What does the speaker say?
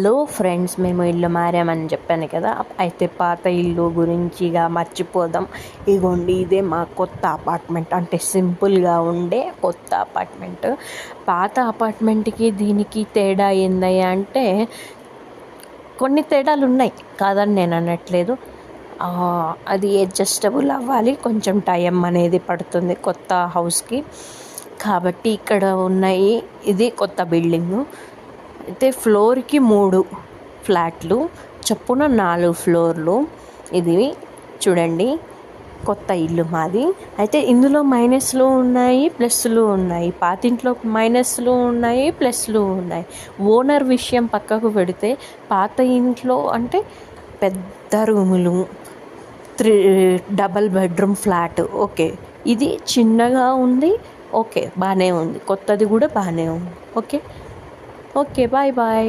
Hello friends, మేము ఇల్లు మారామని చెప్పాను కదా. అయితే పాత ఇల్లు గురించి ఇక మర్చిపోదాం. ఇగోండి, ఇదే మా కొత్త అపార్ట్మెంట్. అంటే సింపుల్గా ఉండే కొత్త అపార్ట్మెంట్. పాత అపార్ట్మెంట్కి దీనికి తేడా ఏందయ్యా అంటే కొన్ని తేడాలు ఉన్నాయి, కాదని నేను అనట్లేదు. అది అడ్జస్టబుల్ అవ్వాలి, కొంచెం టైం అనేది పడుతుంది కొత్త హౌస్కి. కాబట్టి ఇక్కడ ఉన్నాయి. ఇది కొత్త బిల్డింగు. అయితే ఫ్లోర్కి 3 ఫ్లాట్లు చొప్పున 4 ఫ్లోర్లు. ఇది చూడండి, కొత్త ఇల్లు మాది. అయితే ఇందులో మైనస్లు ఉన్నాయి, ప్లస్లు ఉన్నాయి. పాతింట్లో మైనస్లు ఉన్నాయి, ప్లస్లు ఉన్నాయి. ఓనర్ విషయం పక్కకు పెడితే పాత ఇంట్లో అంటే పెద్ద రూములు, 3 డబల్ బెడ్రూమ్ ఫ్లాట్. ఓకే, ఇది చిన్నగా ఉంది. ఓకే, బాగానే ఉంది. కొత్తది కూడా బాగానే ఉంది. Okay, bye bye.